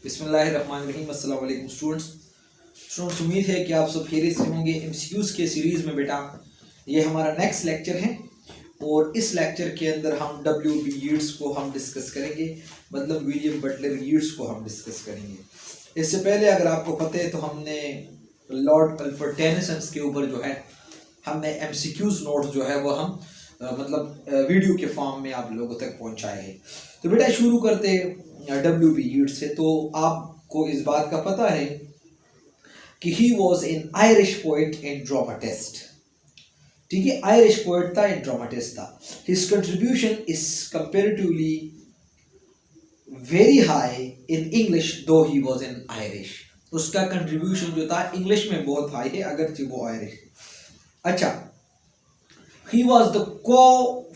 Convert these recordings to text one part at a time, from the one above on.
बिस्मिल्लाहिर्रहमानिर्रहीम। अस्सलाम वालेकुम स्टूडेंट्स, उम्मीद है कि आप सब खैरियत से होंगे। एमसीक्यूज़ के सीरीज़ में बेटा ये हमारा नेक्स्ट लेक्चर है और इस लेक्चर के अंदर हम WB यीट्स को हम डिस्कस करेंगे, मतलब विलियम बटलर यीट्स को हम डिस्कस करेंगे। इससे पहले अगर आपको पता है तो हमने लॉर्ड अल्फ्रेड टेनिसन के ऊपर जो है हमने एमसीक्यूज़ नोट जो है वो हम वीडियो के फॉर्म में आप लोगों तक पहुंचाए हैं। तो बेटा शुरू करते हैं WB यीट्स से। तो आपको इस बात का पता है कि he was an Irish poet and dramatist. ठीक है, आयरिश पोइट था एंड ड्रामाटिस्ट था। His contribution is comparatively very high in English दो ही वॉज एन आयरिश। उसका कंट्रीब्यूशन जो था इंग्लिश में बहुत हाई है अगरचे वो आयरिश है। अच्छा, ही वॉज द को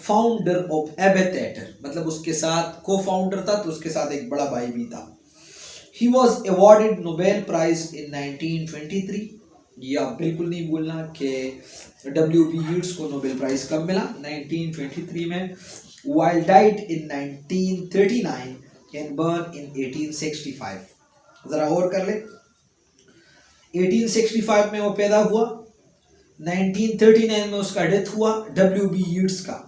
फाउंडर ऑफ एबे थिएटर, मतलब उसके साथ को फाउंडर था तो उसके साथ एक बड़ा भाई भी था। He was awarded Nobel Prize in 1923। ये आप बिल्कुल नहीं भूलना कि WB यीट्स को नोबेल प्राइज कब मिला, 1923 में। While died in 1939 and born in 1865। जरा और कर ले, 1865 में वो पैदा हुआ, 1939 में उसका डेथ हुआ WB यीट्स का।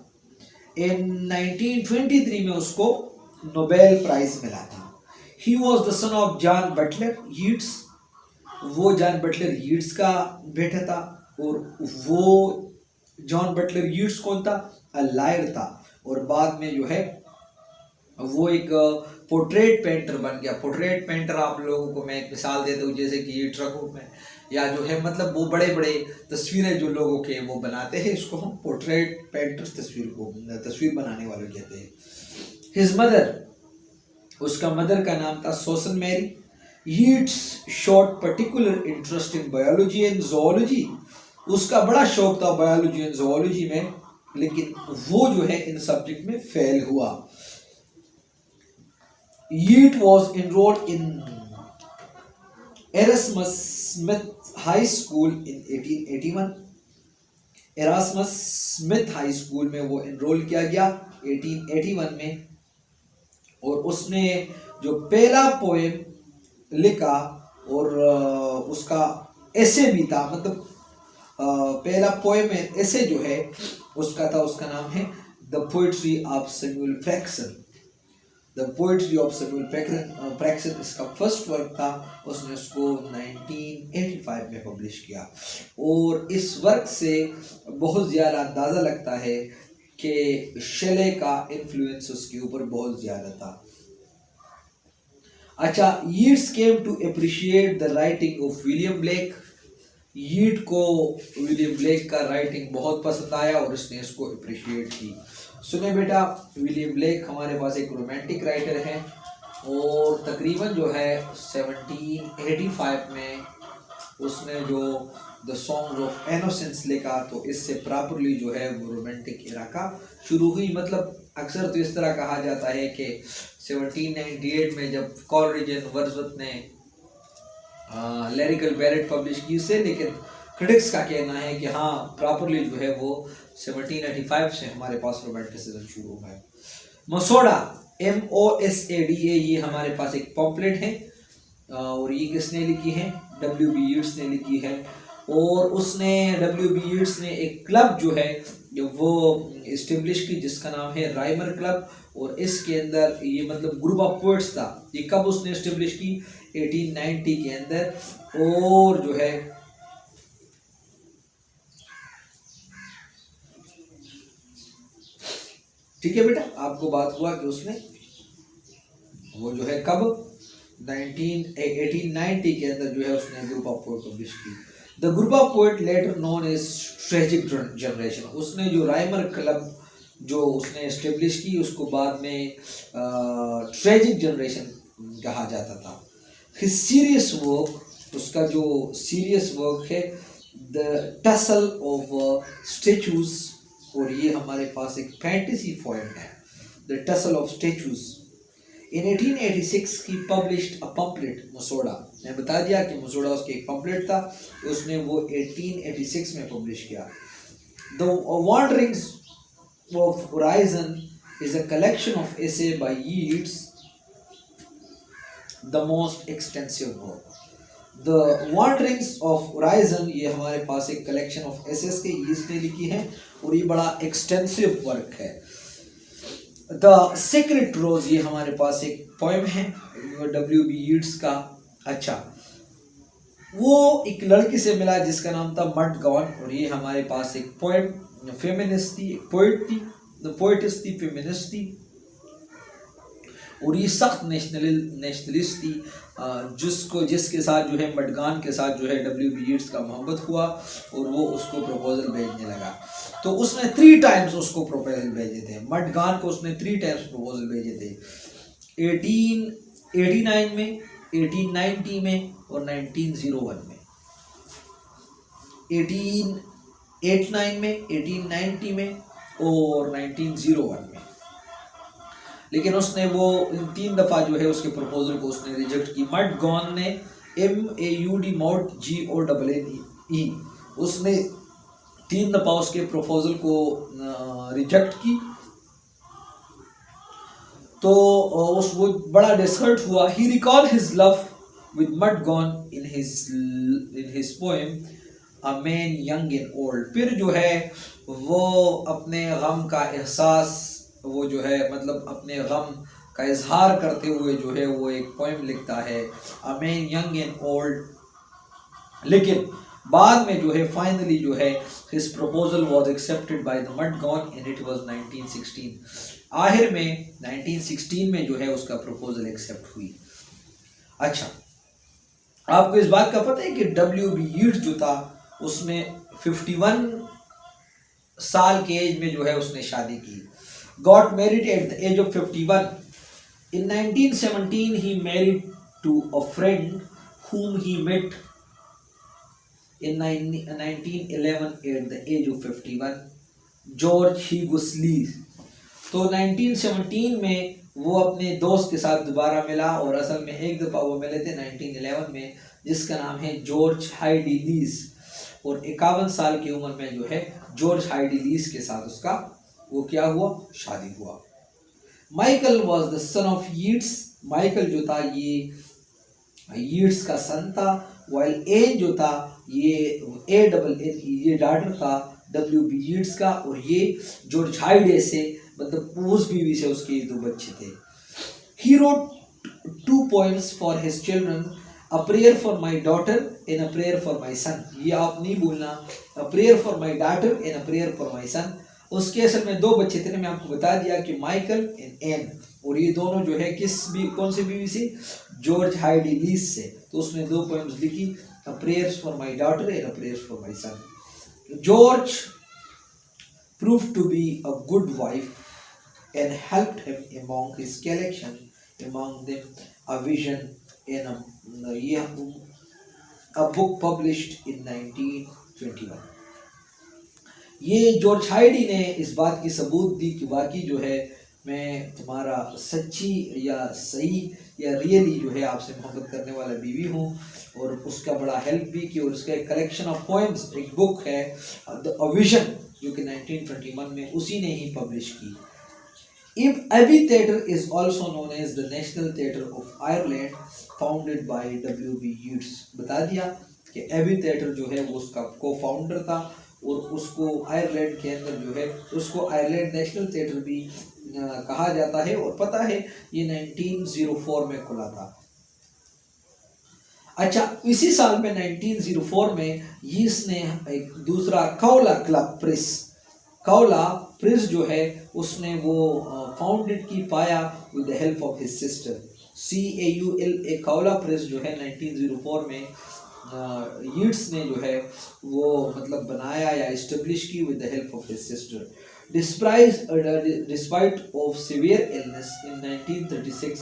इन 1923 में उसको नोबेल प्राइज मिला था। He was the son of John Butler Yeats, वो जॉन बटलर यीट्स का बेटा था। और वो जॉन बटलर यीट्स कौन था? अ लायर था, और बाद में जो है वो एक पोर्ट्रेट पेंटर बन गया। पोर्ट्रेट पेंटर आप लोगों को मैं एक मिसाल देता हूँ, जैसे कि ये ट्रकों में या जो है मतलब वो बड़े बड़े तस्वीरें जो लोगों के वो बनाते हैं, इसको हम पोर्ट्रेट पेंटर्स तस्वीर बनाने वाले कहते हैं। हिज मदर, उसका मदर का नाम था Susan Mary. Yeats showed particular interest in biology and zoology, उसका बड़ा शौक था बायोलॉजी एंड जोलॉजी में, लेकिन वो जो है इन सब्जेक्ट में फेल हुआ। Yeat was enrolled in Erasmus Smith High School in 1881। Erasmus Smith High School में वो एनरोल किया गया 1881 में, और उसने जो पहला पोएम लिखा और उसका ऐसे भी था, मतलब पहला पोएम ऐसे जो है उसका था, उसका नाम है the poetry of Samuel Ferguson. The poetry of Samuel Ferguson इसका फर्स्ट वर्क था, उसने उसको 1985 में पब्लिश किया। और इस वर्क से बहुत ज़्यादा अंदाज़ा लगता है कि शेले का इन्फ्लुएंस उसके ऊपर बहुत ज़्यादा था। अच्छा, Yeats came to appreciate the writing of William Blake. Yeats को विलियम ब्लेक का राइटिंग बहुत पसंद आया और उसने इसको अप्रिशिएट की। सुने बेटा, विलियम ब्लेक हमारे पास एक रोमांटिक राइटर है और तकरीबन जो है 1785 में उसने जो द सॉन्ग ऑफ इनोसेंस लिखा, तो इससे प्रॉपरली जो है वो रोमांटिक एरा का शुरू हुई। मतलब अक्सर तो इस तरह कहा जाता है कि 1798 में जब कॉलरिज एंड वर्ड्सवर्थ ने लिरिकल बैलेट पब्लिश की से, लेकिन क्रिटिक्स का कहना है कि हाँ प्रॉपरली जो है वो 1785 से हमारे पास रोमांटिसिज्म शुरू हुआ है। मसोडा, MOSADA, ये हमारे पास एक पॉम्पलेट है और ये किसने लिखी है? WB यीट्स ने लिखी है। और उसने WB यीट्स ने एक क्लब जो है वो इस्टेब्लिश की जिसका नाम है राइमर क्लब, और इसके अंदर ये मतलब ग्रुप ऑफ पोएट्स था। ये कब उसने इस्टेब्लिश की? 1890 के अंदर। और जो है ठीक है बेटा, आपको बात हुआ कि उसने वो जो है कब 1890 के अंदर जो है उसने ग्रुप ऑफ पोएट पब्लिश की। The group of poet later known as tragic generation, उसने जो राइमर क्लब जो उसने एस्टेब्लिश की उसको बाद में ट्रेजिक जनरेशन कहा जाता था। हिज सीरियस वर्क, उसका जो सीरियस वर्क है द टसल ऑफ स्टेचूज, और ये हमारे पास एक फैंटेसी पोएम है द टसल ऑफ स्टेचूज। इन 1886 की पब्लिश्ड अ पम्पलेट मसोडा, मैं बता दिया कि मसोडा उसके एक पम्पलेट था, उसने वो 1886 में पब्लिश किया। The wanderings of horizon is a collection of essay by Yeats the most extensive work. The wanderings of horizon, ये हमारे पास एक कलेक्शन ऑफ एसेस के इसने लिखी है और ये बड़ा एक्सटेंसिव वर्क है। द सीक्रेट रोज, ये हमारे पास एक पोएम है W.B. यीट्स का। अच्छा, वो एक लड़की से मिला जिसका नाम था मड गॉन, और ये हमारे पास एक पोएम, फेमिनिस्ट थी, पोएट थी, द पोएटिस थी, फेमिनिस्ट थी, और ये सख्त नेशनलिस्ट थी, जिसके साथ जो है मडगान के साथ जो है W.B. यीट्स का मोहब्बत हुआ और वो उसको प्रपोजल भेजने लगा। तो उसने 3 टाइम्स उसको प्रपोजल भेजे थे, मडगान को उसने 3 टाइम्स प्रपोजल भेजे थे, 1889 में, 1890 में और 1901 में। 1889 में, 1890 में और 1901 में। लेकिन उसने वो इन 3 दफ़ा जो है उसके प्रपोजल को उसने रिजेक्ट की। मड गॉन ने MAUD उसने 3 दफ़ा उसके प्रपोजल को रिजेक्ट की। तो उस वो बड़ा डिसहर्ट हुआ। He recall his love with Maud Gonne in his poem a man young and old. फिर जो है वो अपने गम का एहसास, वो जो है मतलब अपने गम का इजहार करते हुए जो है वो एक पोएम लिखता है, अ मैन यंग एंड ओल्ड। लेकिन बाद में जो है फाइनली जो है his proposal was accepted by the mud gone and it was 1916। आखिर में 1916 में जो है उसका प्रपोजल एक्सेप्ट हुई। अच्छा, आपको इस बात का पता है कि W.B. यीट्स जो था उसने 51 साल के एज में जो है उसने शादी की। Got married at the age of 51। In 1917 he married to a friend whom he met in 1911 at the age of 51, George ह्यूगोस-ली। तो 1917 में वो अपने दोस्त के साथ दोबारा मिला, और असल में एक दफ़ा वो मिले थे 1911 में, जिसका नाम है जॉर्ज हाइडी लीस, और 51 साल की उम्र में जो है जॉर्ज हाइडी लीस के साथ उसका वो क्या हुआ, शादी हुआ। Michael was the son of Yeats. Michael जो था ये यीट्स का सन था, वाइल एन जो था ये डॉटर था W.B. यीट्स का, और ये जॉर्ज हाइडे से मतलब उस बीवी से उसके 2 बच्चे थे। He wrote 2 poems for his children, a prayer for my daughter and a prayer for my son. ये आप नहीं भूलना, a prayer for my daughter and a prayer for my son. उसके असल में 2 बच्चे थे, मैं आपको बता दिया कि माइकल एंड एन, और ये दोनों जो है कौन से बीवी से, जॉर्ज हाइडी लीस से। तो उसने 2 पोएम्स लिखी, a prayers for my daughter and a prayers for my son. George proved to be a good wife and helped him among his collection, among them a vision in a book published in 1921। ये George Heidi ने इस बात की सबूत दी कि वाकई जो है मैं तुम्हारा सच्ची या सही या रियली जो है आपसे मोहब्बत करने वाला बीवी हूँ, और उसका बड़ा हेल्प भी की, और उसका एक कलेक्शन ऑफ पोएम्स, एक बुक है द विजन, जो कि 1921 में उसी ने ही पब्लिश की। Abbey theatre is also known as the National Theatre of Ireland, founded by W.B. Yeats. बता दिया कि एबी थिएटर जो है वो उसका को फाउंडर था, और उसको आयरलैंड के अंदर जो है उसको आयरलैंड नेशनल थिएटर भी कहा जाता है, और पता है ये 1904 में खुला था। अच्छा, इसी साल में 1904 में यीट्स ने एक दूसरा Cuala club press, Cuala press जो है उसने वो फाउंडेड की पाया with the help of his sister. CAULA Cuala press जो है 1904 में यीट्स ने जो है वो मतलब बनाया या इस्टेब्लिश की with the help of his sister. Despite of severe illness in 1936,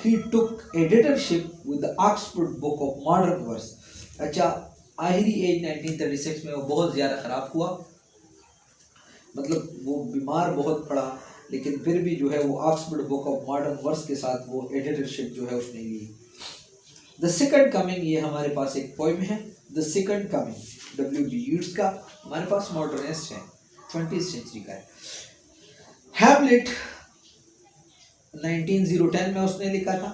he took editorship with the Oxford Book of Modern Verse। अच्छा, आखिरी एज 1936 में वो बहुत ज़्यादा ख़राब हुआ, मतलब वो बीमार बहुत पड़ा, लेकिन फिर भी जो है वो Oxford Book of Modern Verse के साथ वो एडिटरशिप जो है उसने ली। द सेकंड कमिंग, ये हमारे पास एक पोएम है, the second coming W.B. Yeats का। हमारे पास मॉडर्निस्ट है, 20th सेंचुरी का है। हैमलेट 1910 में उसने लिखा था।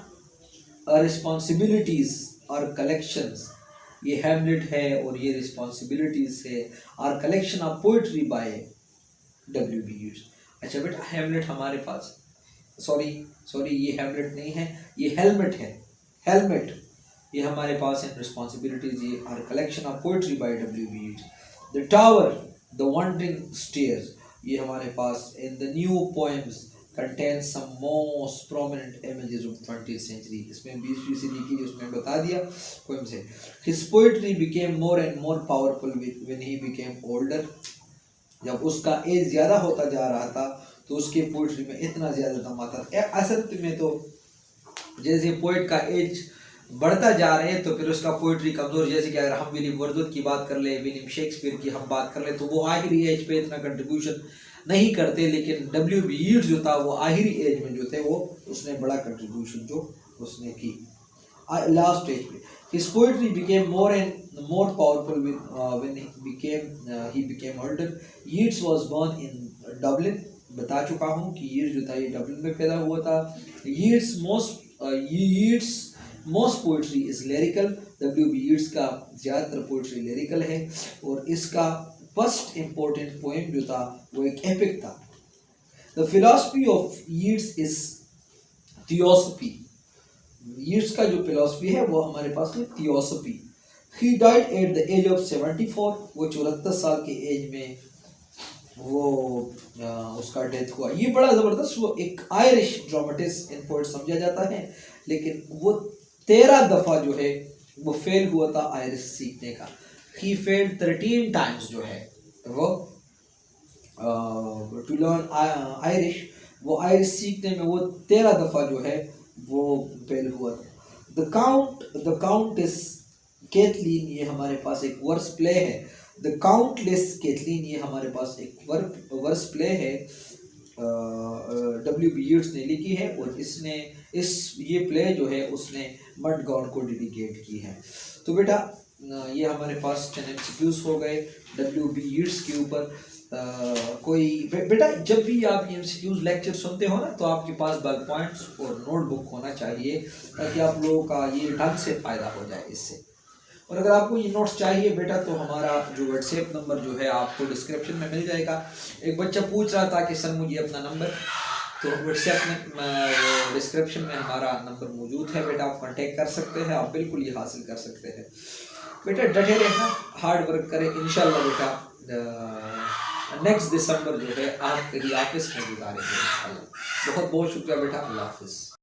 रिस्पॉन्सिबिलिटीज और कलेक्शंस, ये हैमलेट है और ये रिस्पॉन्सिबिलिटीज है, और collection of poetry by W.B. Yeats। अच्छा बेटा हैमलेट हमारे पास, सॉरी ये हैमलेट नहीं है, ये हेलमेट है, हेलमेट ये हमारे पास है। रिस्पॉन्सिबिलिटीज ये और collection of poetry by W.B. Yeats। The tower, the wandering stairs, ये हमारे पास in the new poems contains some most prominent images of 20th century। इसमें 20वीं सदी की उसमें बता दिया पोएम से। His poetry became more and more powerful when he became older। जब उसका एज ज़्यादा होता जा रहा था तो उसके पोइट्री में इतना ज़्यादा दम आता था। असल में तो जैसे पोइट का एज बढ़ता जा रहे हैं तो फिर उसका पोइट्री कमज़ोर, जैसे कि अगर हम विलियम वर्dsworth की बात कर ले, विलियम शेक्सपियर की हम बात कर ले, तो वो आखिरी एज पे इतना कंट्रीब्यूशन नहीं करते, लेकिन W.B. Yeats जो था वो आखिरी एज में जो थे वो उसने बड़ा कंट्रीब्यूशन जो उसने की लास्ट एज पे। His poetry became more and more powerful when he became older। Yeats was born in Dublin। बता चुका हूँ कि Yeats जो था ये डबलिन में पैदा हुआ था। Yeats most poetry is lyrical। W.B. Yeats का ज़्यादातर पोइट्री लिरिकल है और इसका फर्स्ट इम्पोर्टेंट पोएम जो था वो एक एपिक था। The philosophy of Yeats is theosophy. Yeats का जो फिलॉसफी है वो हमारे पास में theosophy. He died at the age of 74। वो 74 साल के एज में वो उसका डेथ हुआ। ये बड़ा ज़बरदस्त, वो एक आयरिश ड्रामेटिस्ट इन पोइट समझा जाता है, लेकिन वो 13 दफ़ा जो है वो फेल हुआ था आयरिश सीखने का। He failed 13 times जो है वो टू लर्न आयरिश। वो आयरिश सीखने में वो 13 दफ़ा जो है वो फेल हुआ। द काउंटेस कैथलीन, ये हमारे पास एक वर्स प्ले है। द काउंटलेस कैथलीन, ये हमारे पास एक वर्स प्ले है, W.B. Yeats ने लिखी है और इसने ये प्ले जो है उसने मड गॉड को डेडिकेट की है। तो बेटा ये हमारे पास 10 MCQs हो गए W.B. Yeats के ऊपर। कोई बेटा जब भी आप MCQs लेक्चर सुनते हो ना तो आपके पास बल्क पॉइंट्स और नोटबुक होना चाहिए ताकि आप लोगों का ये ढंग से फ़ायदा हो जाए इससे। और अगर आपको ये नोट्स चाहिए बेटा तो हमारा जो व्हाट्सएप नंबर जो है आपको डिस्क्रिप्शन में मिल जाएगा। एक बच्चा पूछ रहा था कि सर मुझे अपना नंबर, तो व्हाट्सएप में डिस्क्रिप्शन में हमारा नंबर मौजूद है बेटा, आप कांटेक्ट कर सकते हैं, आप बिल्कुल ये हासिल कर सकते हैं। बेटा डटे रहना, हार्ड वर्क करें, इंशाल्लाह बेटा नेक्स्ट दिसंबर जो है आप कहीं ऑफिस में गुजारेंगे इंशाल्लाह। बहुत बहुत शुक्रिया बेटा, अल्लाह हाफिज़।